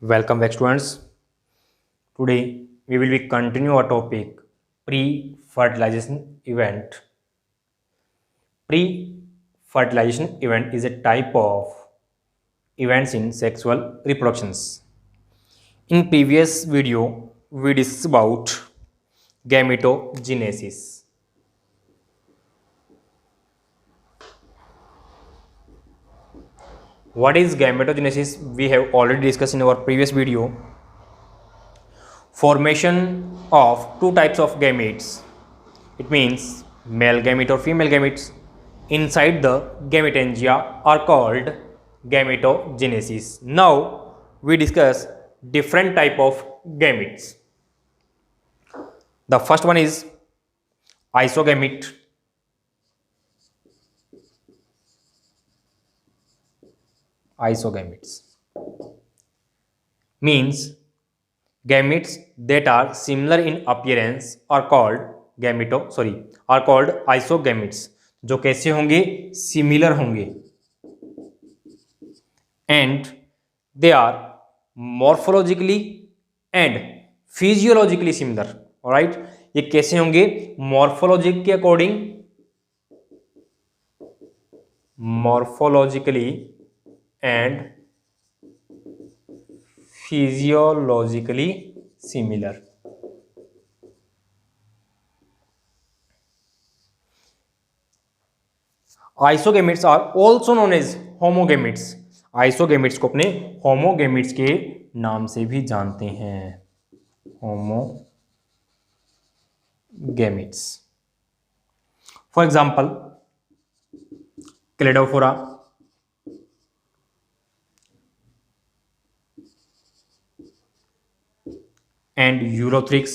Welcome back students. Today we will be continue our topic pre-fertilization event. Pre-fertilization event is a type of events in sexual reproductions. In previous video we discussed about gametogenesis. What is gametogenesis? We have already discussed in our previous video. Formation of two types of gametes. It means male gamete or female gametes inside the gametangia are called gametogenesis. Now we discuss different type of gametes. The first one is isogamete. Isogametes means gametes that are similar in appearance are called isogametes. जो कैसे होंगे? Similar होंगे and they are morphologically and physiologically similar. Alright, ये कैसे होंगे? Morphology के according, morphologically and physiologically similar. Isogametes are also known as homogametes. Isogametes को अपने होमोगेमेट्स के नाम से भी जानते हैं. Homogametes. For example Cladophora, and Ulothrix.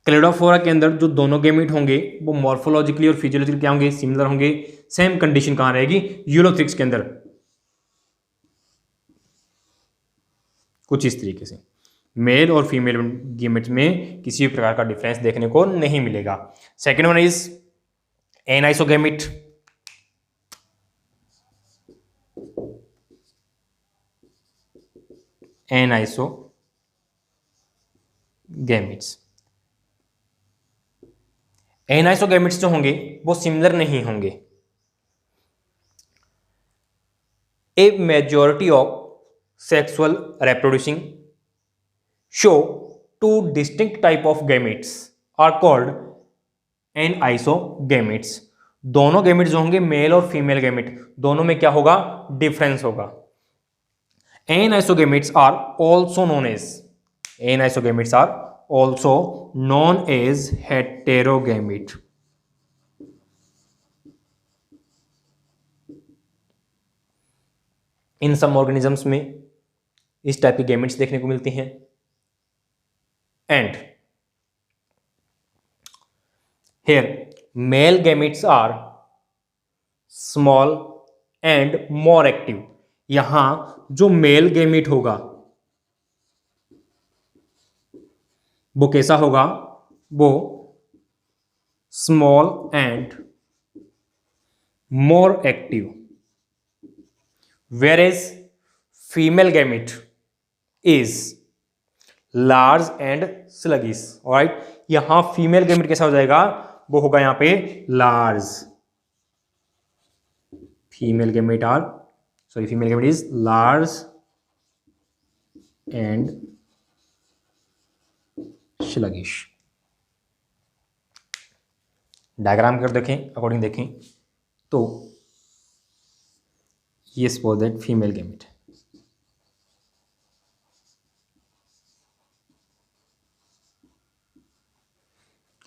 Cladophora के अंदर जो दोनों गेमेट होंगे वो मॉर्फोलॉजिकली और फिजियोलॉजिकली क्या होंगे? सिमिलर होंगे. सेम कंडीशन कहां रहेगी? यूरोथ्रिक्स के अंदर. कुछ इस तरीके से मेल और फीमेल गेमेट्स में किसी भी प्रकार का डिफरेंस देखने को नहीं मिलेगा. Second one is anisogamete. Anisogametes. Anisogametes जो होंगे वो सिमिलर नहीं होंगे. A majority of sexual reproducing show two distinct type of gametes are called anisogametes. दोनों गैमेट्स जो होंगे मेल और फीमेल गैमेट, दोनों में क्या होगा? डिफरेंस होगा. Anisogametes are also known as heterogamete. In some organisms में इस टाइप के गैमेट्स देखने को मिलते हैं. And here male gametes are small and more active. यहां जो मेल गैमेट होगा वो कैसा होगा? वो small and more active. whereas female gamete is large and sluggish. alright, यहां फीमेल गैमेट कैसा हो जाएगा? वो होगा यहां पे large. Female gamete is large and sluggish. Diagram कर देखें, अकॉर्डिंग देखें तो ये सपोज दैट फीमेल गैमेट,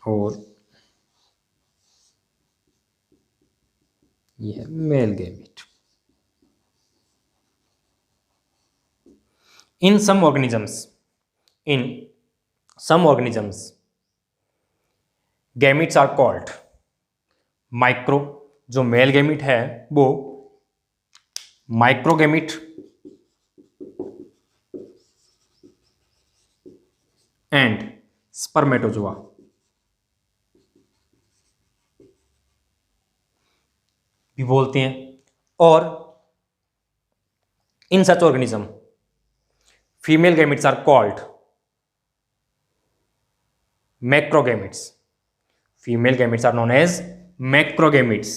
और ये है male gamete. In some organisms gametes are called micro. जो मेल गैमेट है वो माइक्रोगैमेट एंड स्पर्मेटोजोआ. भी बोलते हैं. और In such organism, female gametes are called macrogametes. Female gametes are known as macrogametes.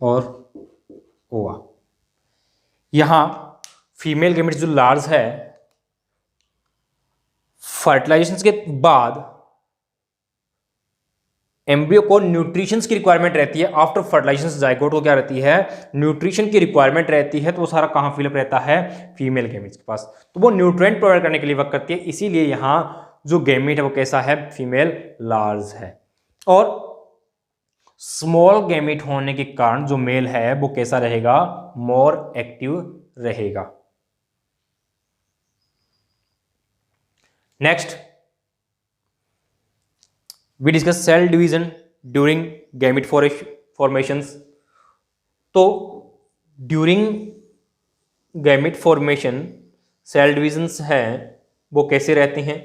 और ओवा, यहां फीमेल गेमेट्स जो लार्ज है, फर्टिलाइजेशन के बाद एम्ब्रियो को न्यूट्रिशंस की रिक्वायरमेंट रहती है। आफ्टर फर्टिलाइजेशन जाइगोट को क्या रहती है, न्यूट्रिशन की रिक्वायरमेंट रहती है। तो वो सारा कहां फिलअप रहता है, फीमेल गेमेट्स के पास। तो वो न्यूट्रिएंट प्रोवाइड करने के लिए वर्क करती है, इसीलिए यहां जो गेमेट है वो कैसा है, फीमेल लार्ज है। और स्मॉल गेमेट होने के कारण जो मेल है वो कैसा रहेगा, मोर एक्टिव रहेगा। Next we discuss cell division during gamete formations. तो during gamete formation cell divisions हैं वो कैसे रहते हैं,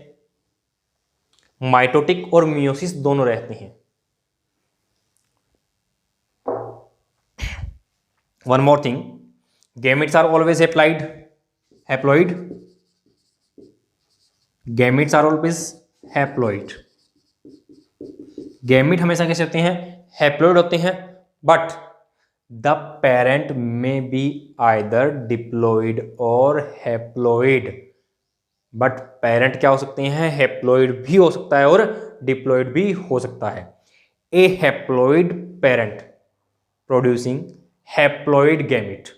माइटोटिक और मियोसिस दोनों रहते हैं। One more thing, gametes are always haploid. Gametes are always haploid. Gamete हमेशा कैसे होते हैं, हैप्लॉइड होते हैं। बट द पेरेंट में बी आइदर डिप्लॉइड और हैप्लॉइड। बट पेरेंट क्या हो सकते हैं, हैप्लॉइड भी हो सकता है और डिप्लॉइड भी हो सकता है। A haploid parent producing haploid gamete,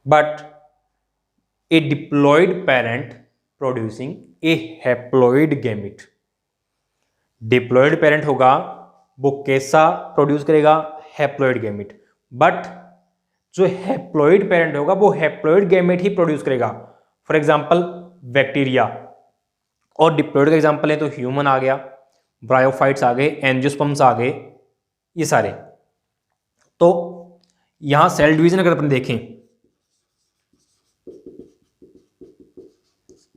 but a diploid parent producing a haploid gamete. Diploid parent होगा वो कैसा प्रोड्यूस करेगा, हैप्लॉइड गैमेट। बट जो हैप्लॉइड पेरेंट होगा वो हैप्लॉइड गैमेट ही प्रोड्यूस करेगा। फॉर एग्जांपल बैक्टीरिया, और डिप्लॉइड का एग्जांपल है तो ह्यूमन आ गया, ब्रायोफाइट्स आ गए, एंजियोस्पर्म्स आ गए, ये सारे। तो यहां सेल डिवीजन अगर अपन देखें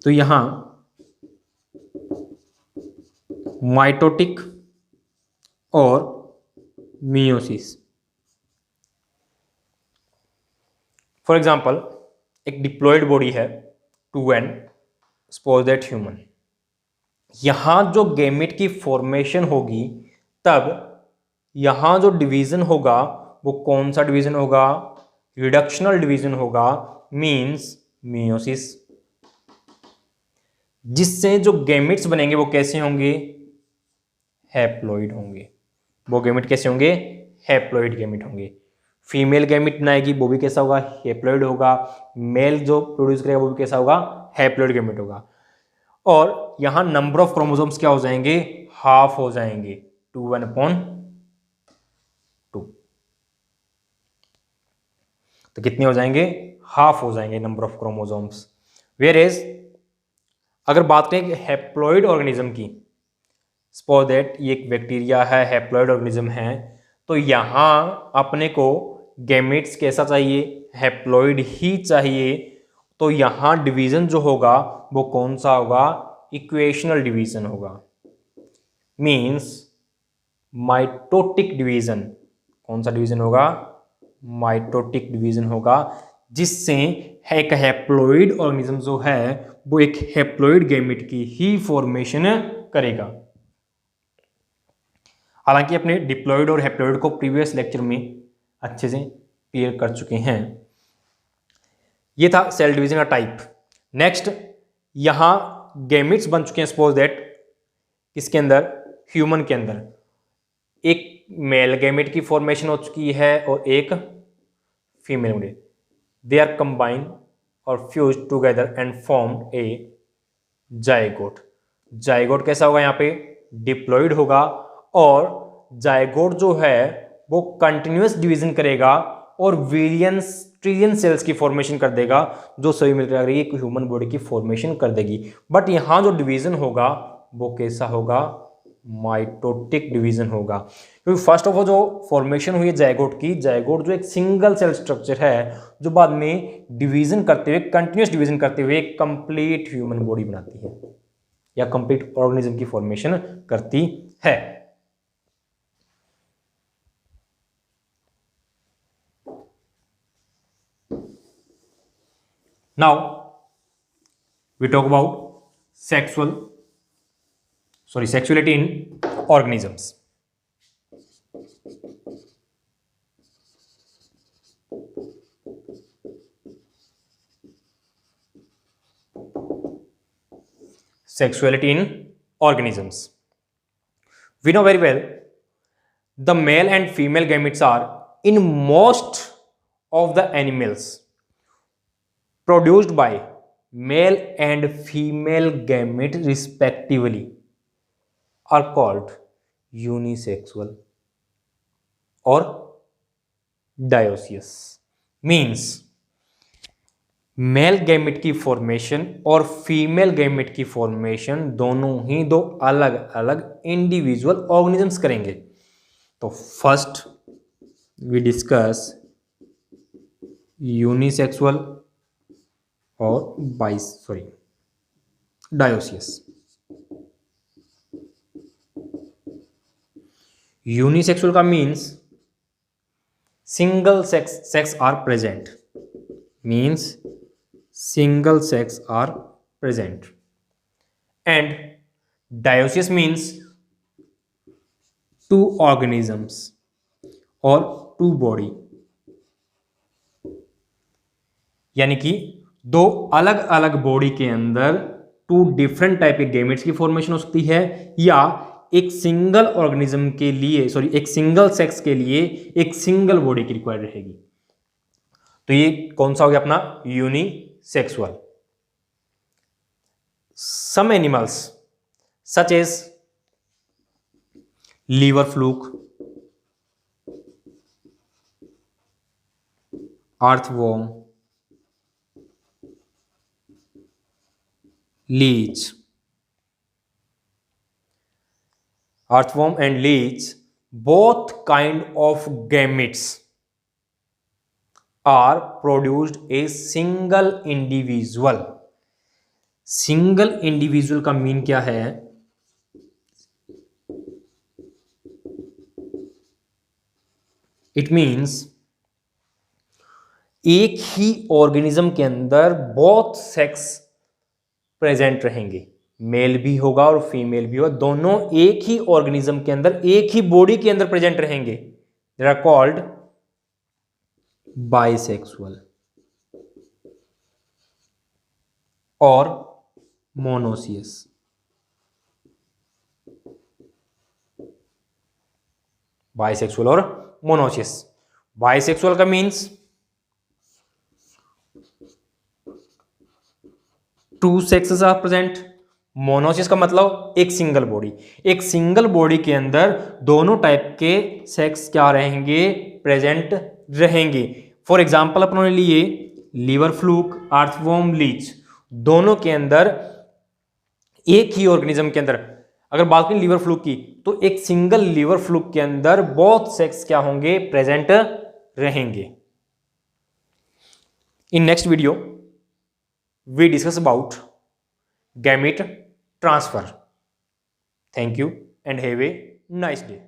तो यहां माइटोटिक और मियोसिस। फॉर एग्जांपल एक डिप्लॉइड बॉडी है 2n, सपोज दैट ह्यूमन। यहां जो गैमेट की फॉर्मेशन होगी तब यहां जो डिवीजन होगा वो कौन सा डिवीजन होगा, रिडक्शनल डिवीजन होगा, मींस मियोसिस। जिससे जो गैमेट्स बनेंगे वो कैसे होंगे, हैप्लॉइड होंगे। वो गैमेट कैसे होंगे, हैप्लॉइड गैमेट होंगे। फीमेल गैमेट बनाएगी वो भी कैसा होगा, हैप्लॉइड होगा। मेल जो प्रोड्यूस करेगा वो भी कैसा होगा, हैप्लॉइड गैमेट होगा। और यहां नंबर ऑफ क्रोमोसोम्स क्या हो जाएंगे, हाफ हो जाएंगे, 2/2। तो कितने हो जाएंगे, हाफ हो जाएंगे number of chromosomes. Whereas अगर बात करें हैप्लॉइड ऑर्गेनिज्म की, सपोज दैट ये एक बैक्टीरिया है, हैप्लॉइड ऑर्गेनिज्म है, तो यहां अपने को गैमेट्स कैसा चाहिए, हैप्लॉइड ही चाहिए। तो यहां डिवीजन जो होगा वो कौन सा होगा, इक्वेशनल डिवीजन होगा, मींस माइटोटिक डिवीजन। कौन सा डिवीजन होगा, माइटोटिक डिवीजन होगा, जिससे एक हैप्लॉइड ऑर्गेनिज्म जो है वो एक हैप्लॉइड गैमेट की ही फॉर्मेशन करेगा। हालांकि अपने डिप्लॉइड और हैप्लॉइड को प्रीवियस लेक्चर में अच्छे से क्लियर कर चुके हैं। ये था सेल डिवीजन का टाइप। नेक्स्ट यहां गैमेट्स बन चुके हैं, सपोज दैट किसके अंदर, ह्यूमन के अंदर एक मेल गैमेट की फॉर्मेशन हो चुकी है और एक फीमेल में। दे आर कंबाइंड और fuse together and formed A zygote. Zygote कैसा होगा, यहाँ पे डिप्लॉइड होगा, और जाइगोट जो है वो कंटिन्यूअस डिवीजन करेगा और वेरिएंस ट्रिलियन सेल्स की फॉर्मेशन कर देगा, जो सभी मिलकर एक ह्यूमन बॉडी की फॉर्मेशन कर देगी। बट यहां जो डिवीजन होगा वो कैसा होगा, माइटोटिक डिवीजन होगा। क्योंकि फर्स्ट ऑफ ऑल जो फॉर्मेशन हुई है जाइगोट की, जाइगोट जो एक सिंगल सेल स्ट्रक्चर है जो बाद में डिवीजन करते हुए, कंटिन्यूअस डिवीजन करते हुए एक कंप्लीट ह्यूमन बॉडी बनाती है या कंप्लीट ऑर्गेनिज्म की फॉर्मेशन करती है। Now we talk about sexuality in organisms. Sexuality in organisms. We know very well the male and female gametes are in most of the animals produced by male and female gamete respectively are called unisexual or dioecious. Means male gamete की formation और female gamete की formation दोनों ही दो अलग अलग individual organisms करेंगे. तो फर्स्ट वी डिस्कस यूनिसेक्सुअल और डायोसियस. यूनिसेक्सुअल का means single sex are present. Means single sex are present. And dioecious means two organisms or two body. यानी कि दो अलग अलग बॉडी के अंदर टू डिफरेंट टाइप के गैमेट्स की फॉर्मेशन हो सकती है, या एक सिंगल ऑर्गेनिज्म के लिए एक सिंगल सेक्स के लिए एक सिंगल बॉडी की रिक्वायर्ड रहेगी. तो ये कौन सा हो गया अपना unisexual. Some animals such as liver fluke, earthworm, leech. Earthworm and leech, both kind of gametes are produced a single individual. Single individual का मीन क्या है? इट मीन्स एक ही ऑर्गेनिज्म के अंदर बोथ सेक्स प्रेजेंट रहेंगे. मेल भी होगा और फीमेल भी होगा, दोनों एक ही ऑर्गेनिज्म के अंदर एक ही बॉडी के अंदर प्रेजेंट रहेंगे. दे आर कॉल्ड बाइसेक्सुअल और मोनोसियस. बाइसेक्सुअल और मोनोसियस. बाइसेक्सुअल का means two sexes are present. Monoecious का मतलब एक सिंगल बॉडी. एक सिंगल बॉडी के अंदर दोनों टाइप के सेक्स क्या रहेंगे? प्रेजेंट रहेंगे. फॉर एग्जाम्पल अपने लिए लीवर फ्लूक, अर्थवर्म, लीच, दोनों के अंदर एक ही ऑर्गेनिज्म के अंदर अगर बात करें लीवर फ्लूक की, तो एक सिंगल लीवर फ्लूक के अंदर बोथ सेक्स क्या होंगे? प्रेजेंट रहेंगे. In next video we discuss about gamete transfer. Thank you and have a nice day.